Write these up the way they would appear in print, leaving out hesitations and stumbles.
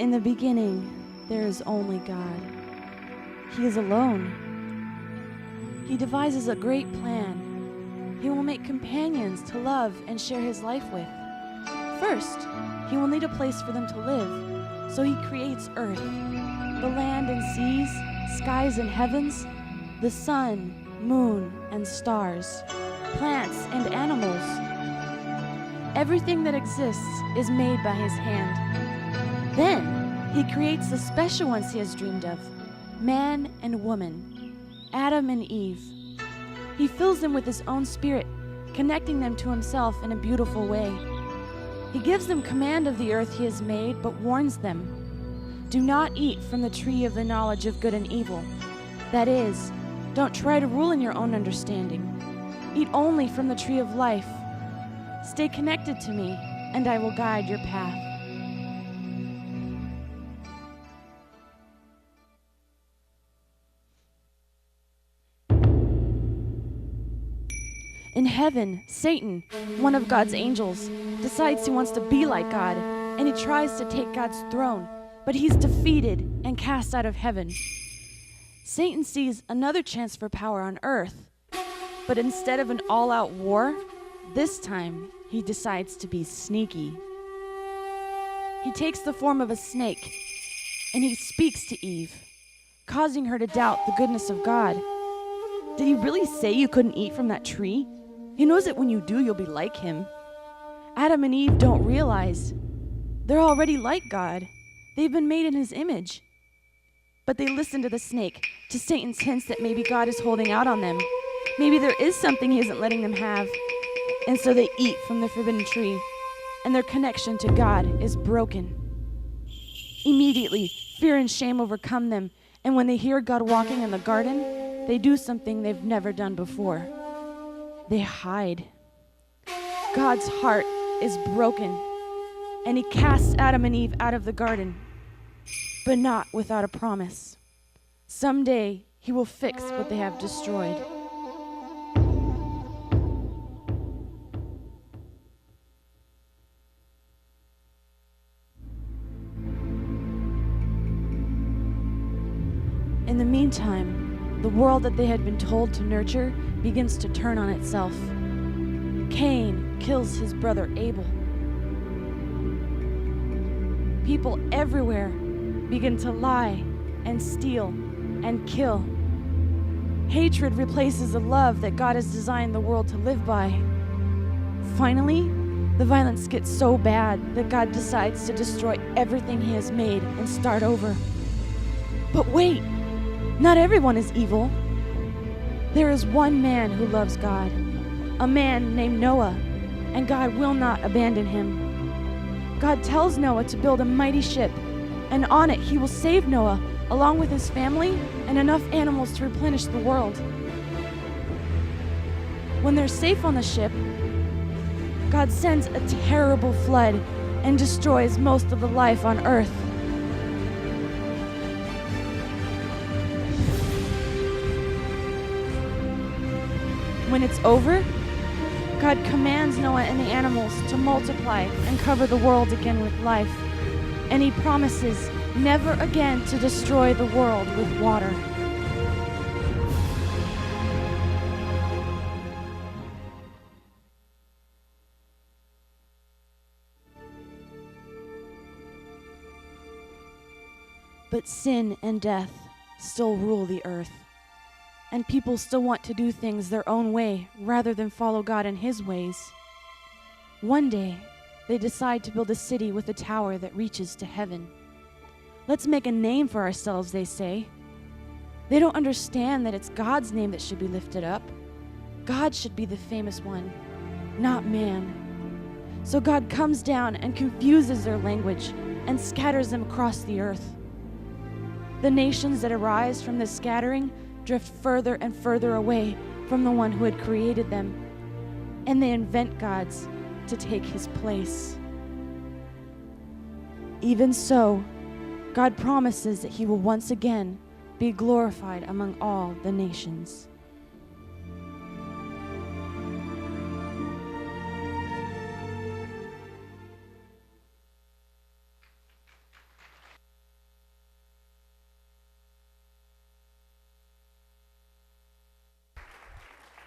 In the beginning, there is only God. He is alone. He devises a great plan. He will make companions to love and share his life with. First, he will need a place for them to live, so he creates earth, the land and seas, skies and heavens, the sun, moon, and stars, plants and animals. Everything that exists is made by his hand. Then, he creates the special ones he has dreamed of, man and woman, Adam and Eve. He fills them with his own spirit, connecting them to himself in a beautiful way. He gives them command of the earth he has made, but warns them, do not eat from the tree of the knowledge of good and evil. That is, don't try to rule in your own understanding. Eat only from the tree of life. Stay connected to me, and I will guide your path. In heaven, Satan, one of God's angels, decides he wants to be like God, and he tries to take God's throne, but he's defeated and cast out of heaven. Satan sees another chance for power on earth, but instead of an all-out war, this time he decides to be sneaky. He takes the form of a snake, and he speaks to Eve, causing her to doubt the goodness of God. Did he really say you couldn't eat from that tree? He knows that when you do, you'll be like him. Adam and Eve don't realize they're already like God. They've been made in his image. But they listen to the snake, to Satan's hints that maybe God is holding out on them. Maybe there is something he isn't letting them have. And so they eat from the forbidden tree, and their connection to God is broken. Immediately, fear and shame overcome them, and when they hear God walking in the garden, they do something they've never done before. They hide. God's heart is broken, and he casts Adam and Eve out of the garden, but not without a promise. Someday, he will fix what they have destroyed. In the meantime, the world that they had been told to nurture begins to turn on itself. Cain kills his brother Abel. People everywhere begin to lie and steal and kill. Hatred replaces the love that God has designed the world to live by. Finally, the violence gets so bad that God decides to destroy everything he has made and start over. But wait! Not everyone is evil. There is one man who loves God, a man named Noah, and God will not abandon him. God tells Noah to build a mighty ship, and on it he will save Noah, along with his family and enough animals to replenish the world. When they're safe on the ship, God sends a terrible flood and destroys most of the life on earth. When it's over, God commands Noah and the animals to multiply and cover the world again with life. And he promises never again to destroy the world with water. But sin and death still rule the earth. And people still want to do things their own way rather than follow God in his ways. One day, they decide to build a city with a tower that reaches to heaven. Let's make a name for ourselves, they say. They don't understand that it's God's name that should be lifted up. God should be the famous one, not man. So God comes down and confuses their language and scatters them across the earth. The nations that arise from this scattering drift further and further away from the one who had created them, and they invent gods to take his place. Even so, God promises that he will once again be glorified among all the nations.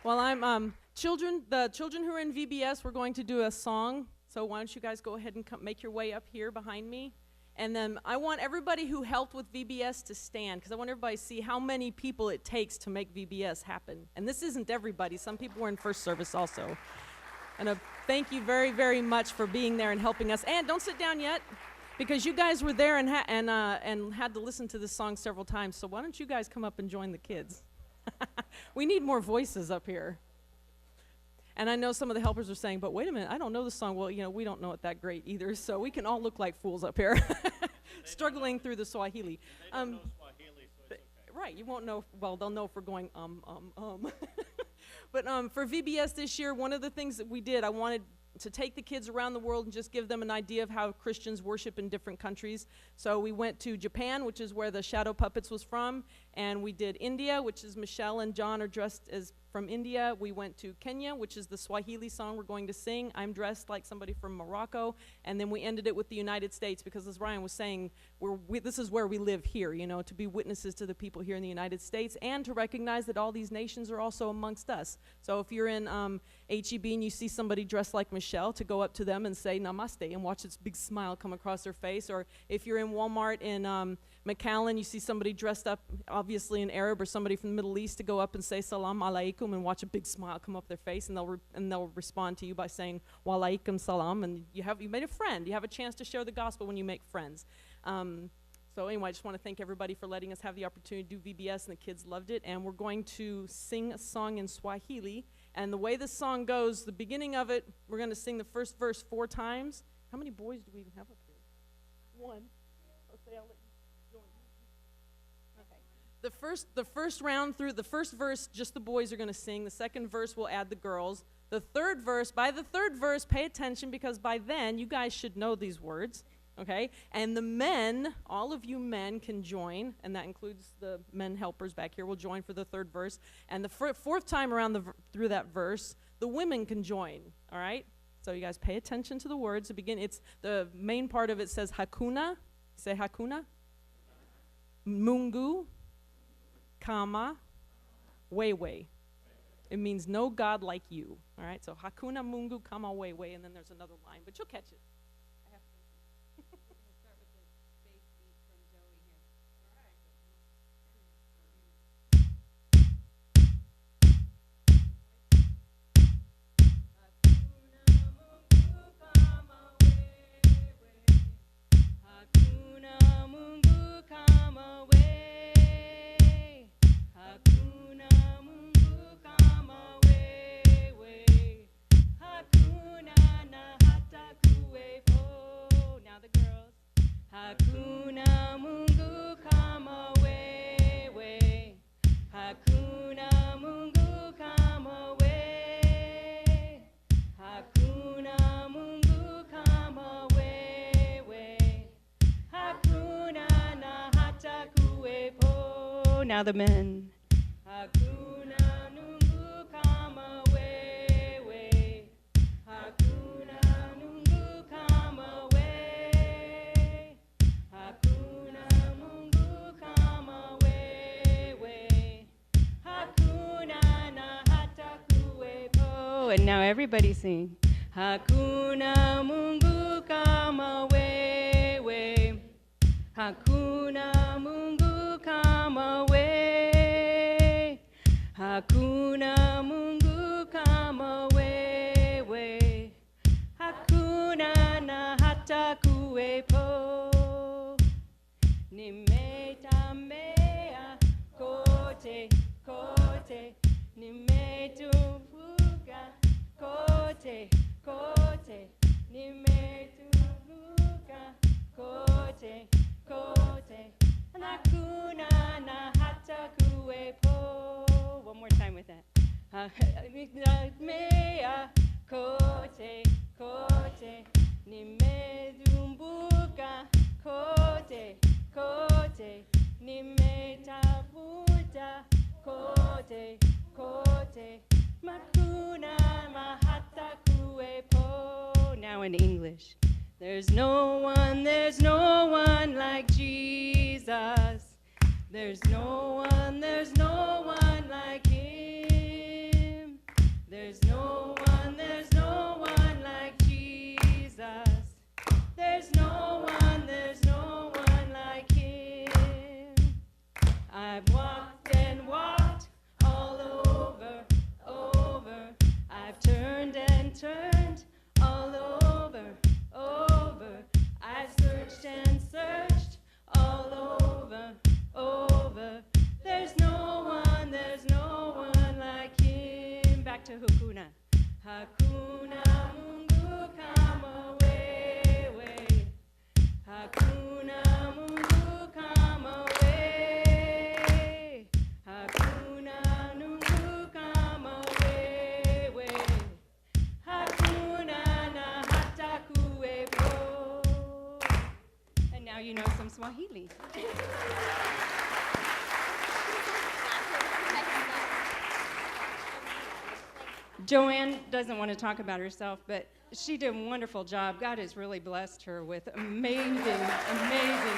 Well, the children who are in VBS, we're going to do a song. So why don't you guys go ahead and make your way up here behind me. And then I want everybody who helped with VBS to stand, because I want everybody to see how many people it takes to make VBS happen. And this isn't everybody. Some people were in first service also. And thank you very, very much for being there and helping us. And don't sit down yet, because you guys were there and had to listen to this song several times. So why don't you guys come up and join the kids? We need more voices up here. And I know some of the helpers are saying, but wait a minute, I don't know the song. Well, we don't know it that great either, so we can all look like fools up here, struggling through the Swahili. They don't know Swahili, so it's okay. Right, you won't know, well, they'll know if we're going, But for VBS this year, one of the things that we did, I wanted to take the kids around the world and just give them an idea of how Christians worship in different countries. So we went to Japan, which is where the Shadow Puppets was from, and we did India, which is Michelle and John are dressed as from India. We went to Kenya, which is the Swahili song we're going to sing. I'm dressed like somebody from Morocco. And then we ended it with the United States, because as Ryan was saying, this is where we live here, to be witnesses to the people here in the United States, and to recognize that all these nations are also amongst us. So if you're in HEB and you see somebody dressed like Michelle, to go up to them and say namaste and watch this big smile come across their face. Or if you're in Walmart in McAllen, you see somebody dressed up obviously in Arab or somebody from the Middle East, to go up and say salam alaikum and watch a big smile come up their face, and they'll respond to you by saying wa alaikum salam, and you made a friend. You have a chance to share the gospel when you make friends. So anyway, I just want to thank everybody for letting us have the opportunity to do VBS, and the kids loved it. And we're going to sing a song in Swahili. And the way this song goes, the beginning of it, we're going to sing the first verse 4 times. How many boys do we even have up here? 1. Okay, I'll let you join. Okay. The first round through the first verse, just the boys are going to sing. The second verse, we'll add the girls. The third verse, by the third verse, pay attention, because by then you guys should know these words. Okay, and the men, all of you men can join, and that includes the men helpers back here, will join for the third verse. And the fourth time around through that verse, the women can join, all right? So you guys pay attention to the words. It's the main part of it says hakuna. Say hakuna. Mungu. Kama. Wewe. It means no God like you, all right? So hakuna mungu kama wewe, and then there's another line, but you'll catch it. Hakuna Mungu kama wewe, hakuna Mungu kama wewe, hakuna Mungu kama wewe, hakuna na hata kuwepo. Now the men. Hakuna Mungu kama wewe, hakuna Mungu kama wewe, hakuna Mungu kama wewe, hakuna na hata kuwepo. And now everybody sing. Hakuna Mungu kama wewe, hakuna Mungu kama wewe, hakuna Mungu kama wewe, hakuna na hata kuwepo. Nimetembea kote kote, nimetuvuka kote kote, nimetuvuka kote kote, hakuna na hata kuwepo. One more time with that. Nimetembea kote kote, nimezunguka kote kote, nimetafuta kote kote, hakuna na hata kuwepo. Now in English. There's no one like Jesus. There's no one like him. I've walked and walked all over, over. I've turned and turned all over, over. I've searched and searched all over, over. There's no one like him. Back to Hakuna. Hakuna Mungu kama wewe. Hakuna Mungu kama wewe. Hakuna Mungu kama wewe. Hakuna na hata kuwepo. And now you know some Swahili. Joanne doesn't want to talk about herself, but she did a wonderful job. God has really blessed her with amazing, amazing